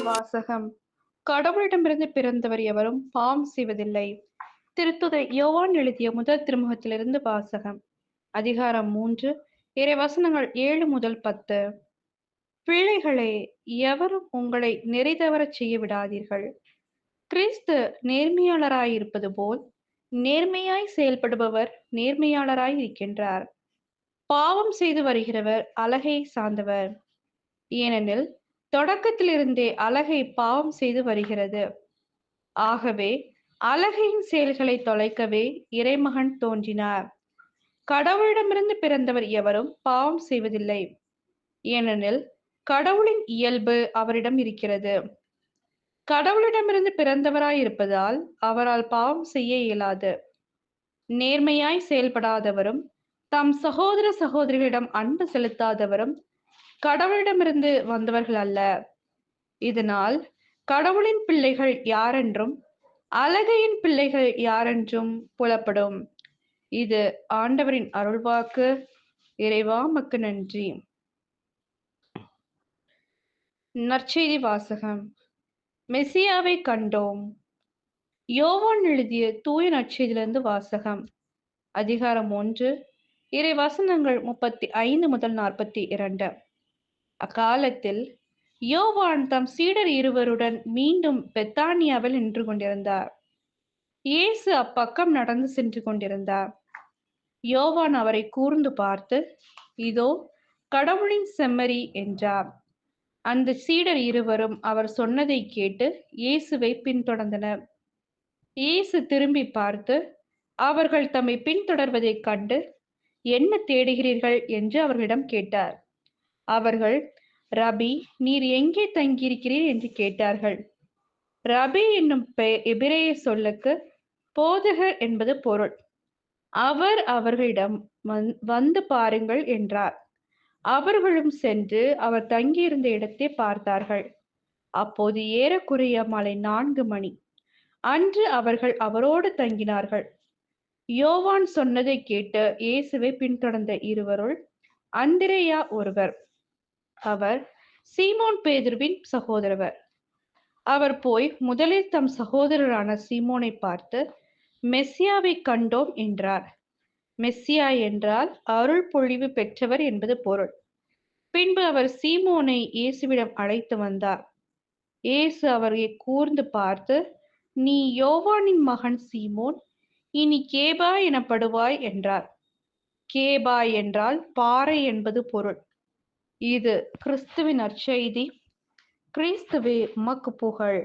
வாசகம். கடவுளிடமிருந்து பிறந்தவர் எவரும் பாவம் செய்வதில்லை. திருத்துதர் யோவான் எழுதிய முதல் திருமுகத்திலிருந்து வாசகம். அதிகாரம் 3, இறைவசனங்கள் 7 முதல் 10. பிள்ளைகளே, எவரும் உங்களை நெறிதவறச் செய்ய விடாதீர்கள். கிறிஸ்து நேர்மையாளராயிருப்பது போல் நேர்மையாய் செயல்படுபவர் நேர்மையாளராய் இருக்கின்றார். பாவம் செய்து வருகிறவர் அலகை சார்ந்தவர். ஏனெனில் தொடக்கத்திலிருந்தே அலகை பாவம் செய்து வருகிறது. ஆகவே அலகையின் செயல்களை தொலைக்கவே இறைமகன் தோன்றினார். கடவுளிடமிருந்து பிறந்தவர் எவரும் பாவம் செய்வதில்லை. ஏனெனில் கடவுளின் இயல்பு அவரிடம் இருக்கிறது. கடவுளிடமிருந்து பிறந்தவராயிருப்பதால் அவரால் பாவம் செய்ய இயலாது. நேர்மையாய் செயல்படாதவரும் தம் சகோதர சகோதரிகளிடம் அன்பு செலுத்தாதவரும் கடவுளிடமிருந்து வந்தவர்கள் அல்ல. இதனால் கடவுளின் பிள்ளைகள் யாரென்றும் அலகையின் பிள்ளைகள் யாரென்றும் புலப்படும். இது ஆண்டவரின் அருள்வாக்கு. இறைவா உமக்கு நன்றி. நற்செய்தி வாசகம். மெசியாவை கண்டோம். யோவான் எழுதிய தூய நற்செய்தியிலிருந்து வாசகம். அதிகாரம் 1, இறை வசனங்கள் 35 முதல் 42. அக்காலத்தில் யோவான் தம் சீடர் இருவருடன் மீண்டும் பெத்தானியாவில் நின்று கொண்டிருந்தார். இயேசு அப்பக்கம் நடந்து சென்று கொண்டிருந்தார். யோவான் அவரை கூர்ந்து பார்த்து, இதோ கடவுளின் செம்மறி என்றார். அந்த சீடர் இருவரும் அவர் சொன்னதை கேட்டு இயேசுவை பின்தொடர்ந்தனர். இயேசு திரும்பி பார்த்து அவர்கள் தம்மை பின்தொடர்வதைக் கண்டு, என்ன தேடுகிறீர்கள் என்று அவர்களிடம் கேட்டார். அவர்கள், ரபி, நீர் எங்கே தங்கியிருக்கிறீர் என்று கேட்டார்கள். ரபி என்னும் எபிரேய சொல்லுக்கு போதகர் என்பது பொருள். அவர் அவர்களிடம் வந்து பாருங்கள் என்றார். அவர்களும் சென்று அவர் தங்கியிருந்த இடத்தை பார்த்தார்கள். அப்போது ஏறக்குறைய மாலை 4 மணி. அன்று அவர்கள் அவரோடு தங்கினார்கள். யோவான் சொன்னதை கேட்டு இயேசுவை பின்தொடர்ந்த இருவருள் அந்திரேயா ஒருவர். அவர் சீமோன் பேதுருவின் சகோதரர். அவர் போய் முதலில் தம் சகோதரரான சீமோனை பார்த்து, மெசியாவை கண்டோம் என்றார். மெசியா என்றால் அருள் பொழிவு பெற்றவர் என்பது பொருள். பின்பு அவர் சீமோனை இயேசுவிடம் அழைத்து வந்தார். இயேசு அவரை கூர்ந்து பார்த்து, நீ யோவானின் மகன் சீமோன், இனி கேபா எனப்படுவாய் என்றார். கேபா என்றால் பாறை என்பது பொருள். இது கிறிஸ்துவின் நற்செய்தி. கிறிஸ்துவே உமக்கு புகழ்.